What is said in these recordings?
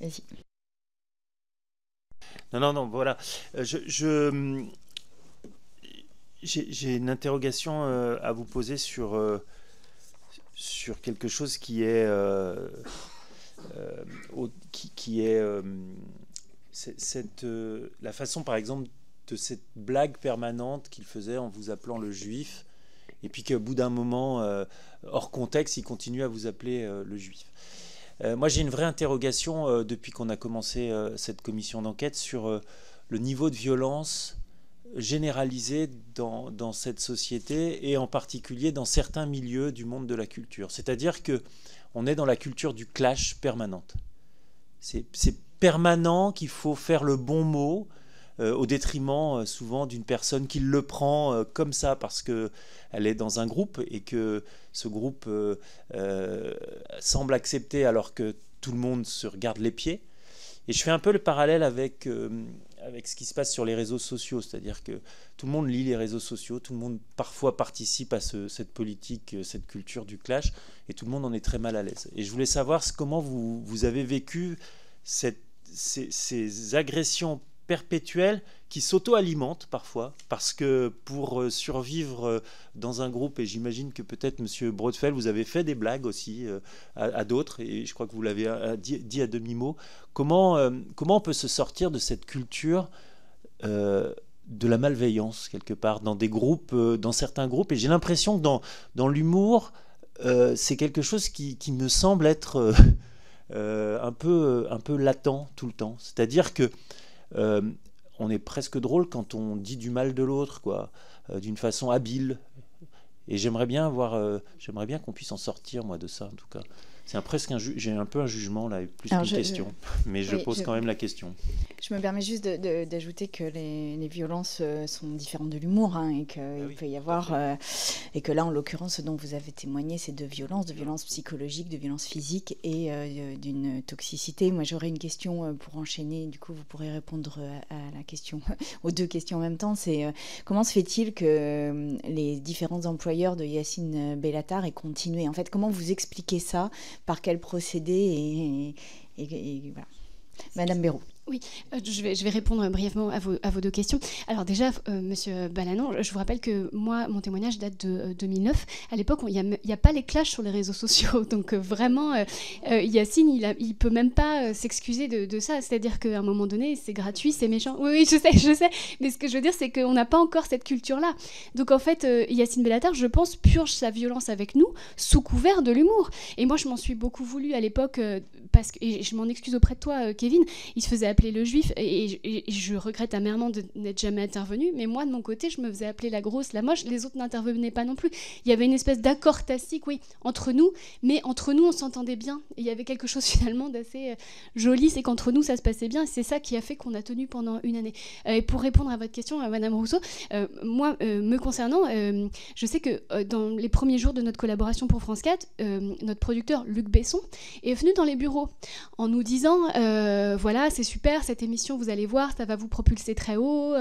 Vas-y. Non, voilà. J'ai une interrogation à vous poser sur quelque chose qui est, qui est la façon, par exemple, de cette blague permanente qu'il faisait en vous appelant le juif, et puis qu'au bout d'un moment, hors contexte, il continue à vous appeler le juif. Moi, j'ai une vraie interrogation depuis qu'on a commencé cette commission d'enquête sur le niveau de violence généralisé dans cette société et en particulier dans certains milieux du monde de la culture. C'est-à-dire que on est dans la culture du clash permanente. C'est permanent qu'il faut faire le bon mot au détriment souvent d'une personne qui le prend comme ça parce qu'elle est dans un groupe et que ce groupe semble accepter alors que tout le monde se regarde les pieds. Et je fais un peu le parallèle avec ce qui se passe sur les réseaux sociaux, c'est-à-dire que tout le monde lit les réseaux sociaux, tout le monde parfois participe à cette politique, cette culture du clash, et tout le monde en est très mal à l'aise. Et je voulais savoir comment vous avez vécu ces agressions perpétuelles qui s'auto-alimentent parfois, parce que pour survivre dans un groupe, et j'imagine que peut-être Monsieur Brodfeld, vous avez fait des blagues aussi à d'autres, et je crois que vous l'avez dit à demi-mot, comment on peut se sortir de cette culture de la malveillance quelque part dans des groupes, dans certains groupes, et j'ai l'impression que dans l'humour, c'est quelque chose qui me semble être un peu latent tout le temps. C'est-à-dire que euh, on est presque drôle quand on dit du mal de l'autre, quoi, d'une façon habile. Et j'aimerais bien qu'on puisse en sortir, moi, de ça, en tout cas. J'ai un peu un jugement là, plus Alors, qu'une question, mais je oui, pose quand même la question. je me permets juste d'ajouter que les violences sont différentes de l'humour, hein, et Ah qu'il oui, peut y tout à avoir, fait. et que là, en l'occurrence, ce dont vous avez témoigné, c'est de violences psychologiques, de violences physiques et d'une toxicité. Moi, j'aurais une question pour enchaîner. Du coup, vous pourrez répondre à la question, aux deux questions en même temps. C'est comment se fait-il que les différents employeurs de Yacine Bellatar aient continué? En fait, comment vous expliquez ça? Par quel procédé et voilà. Madame Béraud. Oui, je vais répondre brièvement à vos deux questions. Alors déjà, Monsieur Balanon, je vous rappelle que moi, mon témoignage date de 2009. À l'époque, il n'y a pas les clashs sur les réseaux sociaux. Donc vraiment, Yacine, il peut même pas s'excuser de ça. C'est-à-dire qu'à un moment donné, c'est gratuit, c'est méchant. Oui, je sais. Mais ce que je veux dire, c'est qu'on n'a pas encore cette culture-là. Donc en fait, Yacine Bellatar, je pense, purge sa violence avec nous sous couvert de l'humour. Et moi, je m'en suis beaucoup voulu à l'époque, et je m'en excuse auprès de toi, Kevin, il se faisait appeler le juif, et je regrette amèrement de n'être jamais intervenu, mais moi de mon côté je me faisais appeler la grosse, la moche, les autres n'intervenaient pas non plus. Il y avait une espèce d'accord tacite, oui, entre nous, mais entre nous on s'entendait bien, et il y avait quelque chose finalement d'assez joli, c'est qu'entre nous ça se passait bien, et c'est ça qui a fait qu'on a tenu pendant une année. Et pour répondre à votre question, Madame Rousseau, moi me concernant, je sais que dans les premiers jours de notre collaboration pour France 4, notre producteur Luc Besson est venu dans les bureaux en nous disant voilà, c'est super cette émission, vous allez voir, ça va vous propulser très haut.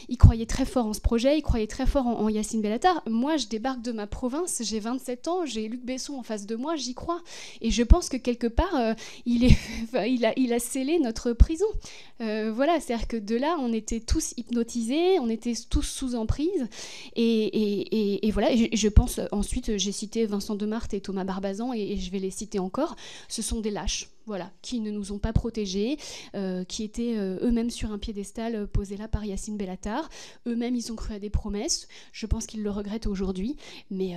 Il croyait très fort en ce projet, il croyait très fort en Yacine Bellatar. Moi, je débarque de ma province, j'ai 27 ans, j'ai Luc Besson en face de moi, j'y crois. Et je pense que quelque part, il a scellé notre prison. Voilà, c'est-à-dire que de là, on était tous hypnotisés, on était tous sous emprise. Et voilà, et je pense, ensuite, j'ai cité Vincent Demarthe et Thomas Barbazan, et je vais les citer encore. Ce sont des lâches. Voilà, qui ne nous ont pas protégés, qui étaient eux-mêmes sur un piédestal posé là par Yacine Bellatar. Eux-mêmes, ils ont cru à des promesses. Je pense qu'ils le regrettent aujourd'hui. Mais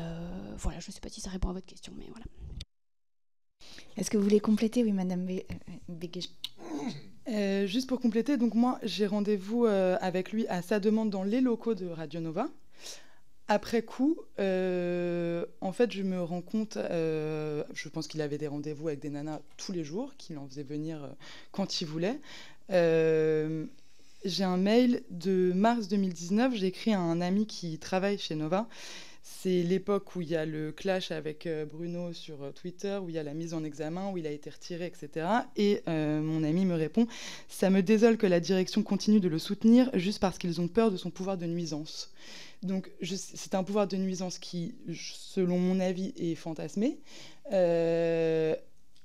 voilà, je ne sais pas si ça répond à votre question, mais voilà. Est-ce que vous voulez compléter? Oui, Madame Bégué. Juste pour compléter, donc moi, j'ai rendez-vous avec lui à sa demande dans les locaux de Radio Nova. Après coup, en fait, je me rends compte, je pense qu'il avait des rendez-vous avec des nanas tous les jours, qu'il en faisait venir quand il voulait. J'ai un mail de mars 2019, j'ai écrit à un ami qui travaille chez Nova. C'est l'époque où il y a le clash avec Bruno sur Twitter, où il y a la mise en examen, où il a été retiré, etc. Et mon ami me répond « Ça me désole que la direction continue de le soutenir juste parce qu'ils ont peur de son pouvoir de nuisance ». Donc, c'est un pouvoir de nuisance qui, selon mon avis, est fantasmé.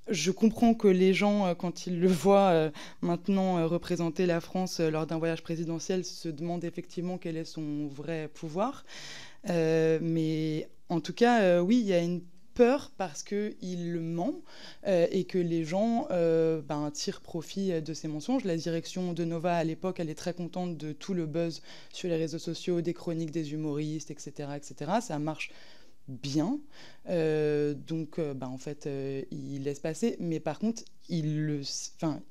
Je comprends que les gens, quand ils le voient maintenant représenter la France lors d'un voyage présidentiel, se demandent effectivement quel est son vrai pouvoir. Mais en tout cas, oui, il y a une peur parce qu'il ment et que les gens tirent profit de ces mensonges. La direction de Nova, à l'époque, elle est très contente de tout le buzz sur les réseaux sociaux, des chroniques des humoristes, etc. etc. Ça marche bien. Donc, en fait, ils laissent passer. Mais par contre, ils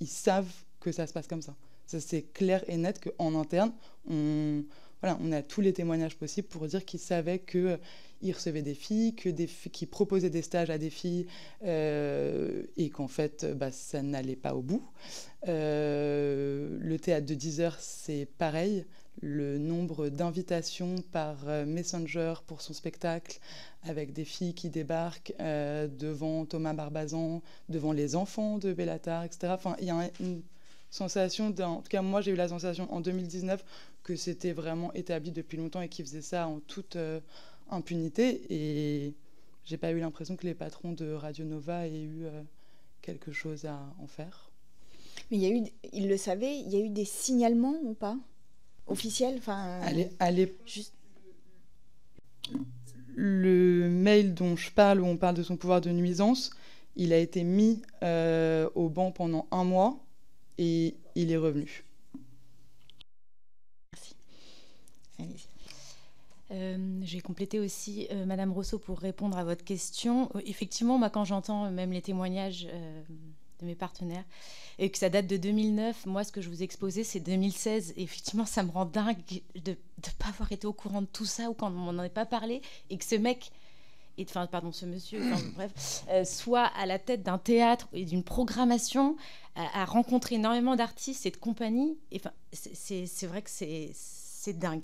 savent que ça se passe comme ça. Ça, c'est clair et net qu'en interne, on a tous les témoignages possibles pour dire qu'ils savaient qu'ils recevaient des filles, qu'ils proposaient des stages à des filles et qu'en fait, ça n'allait pas au bout. Le théâtre de 10 heures, c'est pareil. Le nombre d'invitations par Messenger pour son spectacle avec des filles qui débarquent devant Thomas Barbazan, devant les enfants de Bellatar, etc. Enfin, il y a une sensation, en tout cas moi j'ai eu la sensation en 2019 que c'était vraiment établi depuis longtemps et qu'ils faisaient ça en toute impunité. Et j'ai pas eu l'impression que les patrons de Radio Nova aient eu quelque chose à en faire. Mais ils le savaient, il y a eu des signalements ou pas officiels, juste... Le mail dont je parle, où on parle de son pouvoir de nuisance, il a été mis au banc pendant 1 mois et il est revenu. Merci. Allez-y. Je vais compléter aussi, Madame Rousseau, pour répondre à votre question. Effectivement, moi, quand j'entends même les témoignages de mes partenaires, et que ça date de 2009, moi, ce que je vous ai exposé, c'est 2016. Et effectivement, ça me rend dingue de ne pas avoir été au courant de tout ça, ou quand on n'en ait pas parlé, et que ce mec, ce monsieur, soit à la tête d'un théâtre et d'une programmation, à rencontrer énormément d'artistes et de compagnies. C'est vrai que c'est dingue.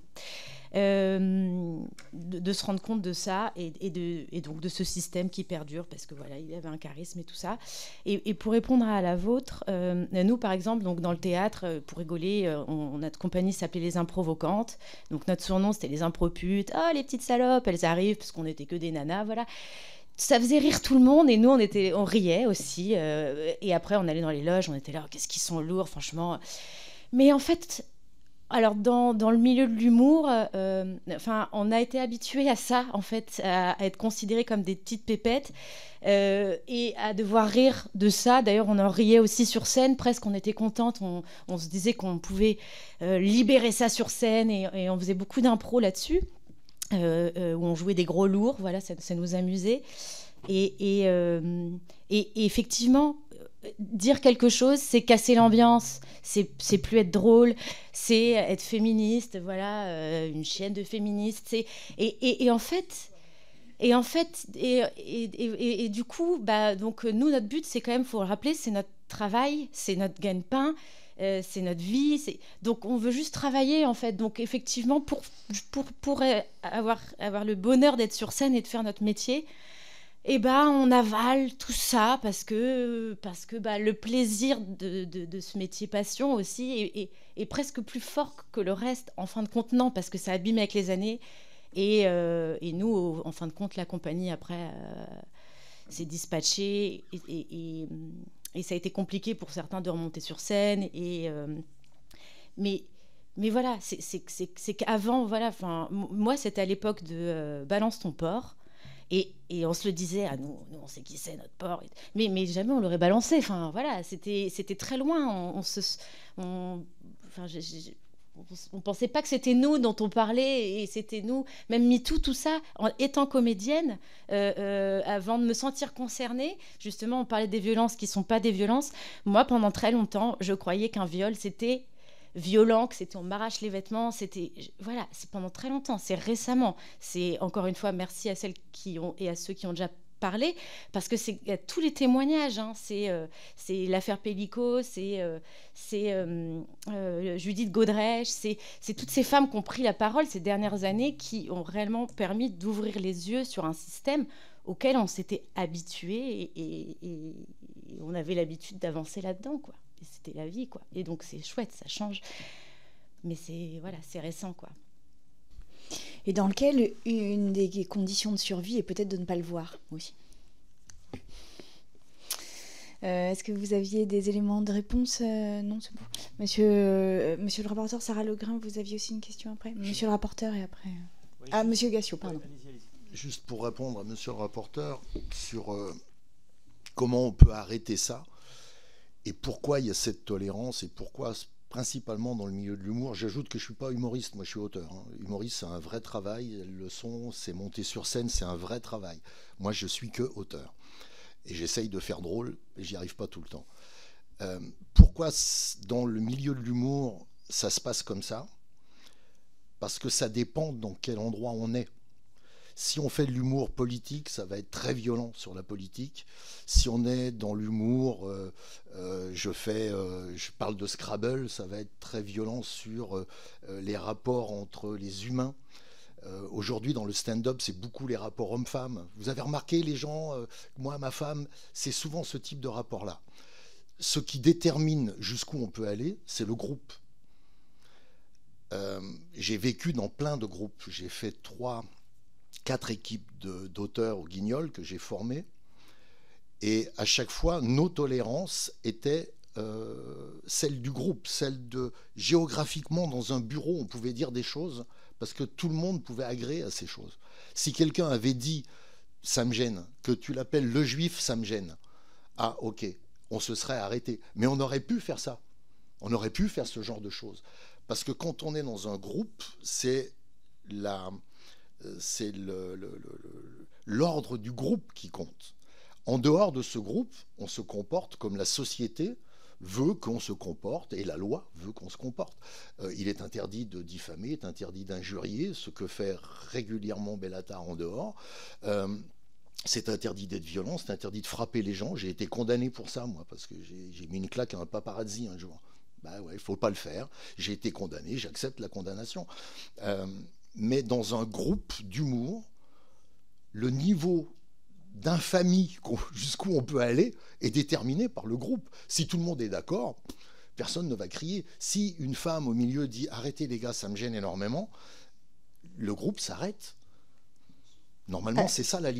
De se rendre compte de ça et donc de ce système qui perdure parce que voilà, il avait un charisme et tout ça. Et pour répondre à la vôtre, nous par exemple, donc dans le théâtre, pour rigoler, notre compagnie s'appelait les Improvocantes. Donc notre surnom c'était les Improputes. Ah, les petites salopes, elles arrivent parce qu'on n'était que des nanas, voilà. Ça faisait rire tout le monde et nous on riait aussi. Et après on allait dans les loges, on était là, qu'est-ce qu'ils sont lourds, franchement. Mais en fait. Alors, dans le milieu de l'humour, on a été habitués à ça, en fait, à être considérés comme des petites pépettes et à devoir rire de ça. D'ailleurs, on en riait aussi sur scène, presque, on était contente. On se disait qu'on pouvait libérer ça sur scène et on faisait beaucoup d'impro là-dessus, où on jouait des gros lourds, voilà, ça nous amusait. Et effectivement... dire quelque chose, c'est casser l'ambiance, c'est plus être drôle, c'est être féministe, voilà, une chienne de féministes. Et du coup, donc nous, notre but, c'est quand même, faut le rappeler, c'est notre travail, c'est notre gagne-pain, c'est notre vie. Donc on veut juste travailler, en fait. Donc effectivement, pour avoir le bonheur d'être sur scène et de faire notre métier, on avale tout ça parce que le plaisir de ce métier passion aussi est presque plus fort que le reste, en fin de compte, non, parce que ça abîme avec les années. Et nous, en fin de compte, la compagnie, après, s'est dispatchée et ça a été compliqué pour certains de remonter sur scène. Mais voilà, c'est qu'avant, voilà, moi, c'était à l'époque de Balance ton porc. Et on se le disait, nous on sait qui c'est notre porc, mais jamais on l'aurait balancé. Enfin voilà, c'était très loin. On pensait pas que c'était nous dont on parlait, et c'était nous. Même MeToo, tout ça, étant comédienne, avant de me sentir concernée, justement, on parlait des violences qui sont pas des violences. Moi, pendant très longtemps, je croyais qu'un viol c'était violent, que c'était on m'arrache les vêtements, c'est pendant très longtemps, c'est récemment, c'est encore une fois merci à celles qui ont et à ceux qui ont déjà parlé, parce que c'est tous les témoignages, hein, c'est l'affaire Pellico, c'est Judith Godrèche, c'est toutes ces femmes qui ont pris la parole ces dernières années qui ont réellement permis d'ouvrir les yeux sur un système auquel on s'était habitué et on avait l'habitude d'avancer là-dedans, quoi. Et c'était la vie, quoi. Et donc c'est chouette, ça change, mais c'est récent, quoi. Et dans lequel une des conditions de survie est peut-être de ne pas le voir aussi. Est-ce que vous aviez des éléments de réponse? Non, c'est bon. Monsieur le rapporteur, Sarah Legrain, vous aviez aussi une question après? Monsieur le rapporteur et après... Monsieur Gassiot, pardon. Juste pour répondre à monsieur le rapporteur sur comment on peut arrêter ça et pourquoi il y a cette tolérance et pourquoi, principalement dans le milieu de l'humour, j'ajoute que je ne suis pas humoriste, moi je suis auteur. Hein. Humoriste, c'est un vrai travail, le son, c'est monter sur scène, c'est un vrai travail. Moi, je suis que auteur. Et j'essaye de faire drôle, et j'y arrive pas tout le temps. Pourquoi dans le milieu de l'humour, ça se passe comme ça? Parce que ça dépend dans quel endroit on est. Si on fait de l'humour politique, ça va être très violent sur la politique. Si on est dans l'humour, je parle de Scrabble, ça va être très violent sur les rapports entre les humains. Aujourd'hui, dans le stand-up, c'est beaucoup les rapports hommes-femmes. Vous avez remarqué, les gens, moi, ma femme, c'est souvent ce type de rapport-là. Ce qui détermine jusqu'où on peut aller, c'est le groupe. J'ai vécu dans plein de groupes. J'ai fait 4 équipes d'auteurs au Guignol que j'ai formées. Et à chaque fois, nos tolérances étaient celles du groupe, celles de... Géographiquement, dans un bureau, on pouvait dire des choses parce que tout le monde pouvait agréer à ces choses. Si quelqu'un avait dit « ça me gêne », que tu l'appelles le juif, ça me gêne. Ah, ok, on se serait arrêté. Mais on aurait pu faire ça. On aurait pu faire ce genre de choses. Parce que quand on est dans un groupe, c'est l'ordre du groupe qui compte. En dehors de ce groupe, on se comporte comme la société veut qu'on se comporte et la loi veut qu'on se comporte. Il est interdit de diffamer, il est interdit d'injurier, ce que fait régulièrement Bellatar en dehors. C'est interdit d'être violent, c'est interdit de frapper les gens. J'ai été condamné pour ça, moi, parce que j'ai mis une claque à un paparazzi un jour. Ben ouais, il ne faut pas le faire. J'ai été condamné, j'accepte la condamnation. Mais dans un groupe d'humour, le niveau d'infamie jusqu'où on peut aller est déterminé par le groupe. Si tout le monde est d'accord, personne ne va crier. Si une femme au milieu dit « Arrêtez les gars, ça me gêne énormément », le groupe s'arrête. Normalement, c'est ça la ligne.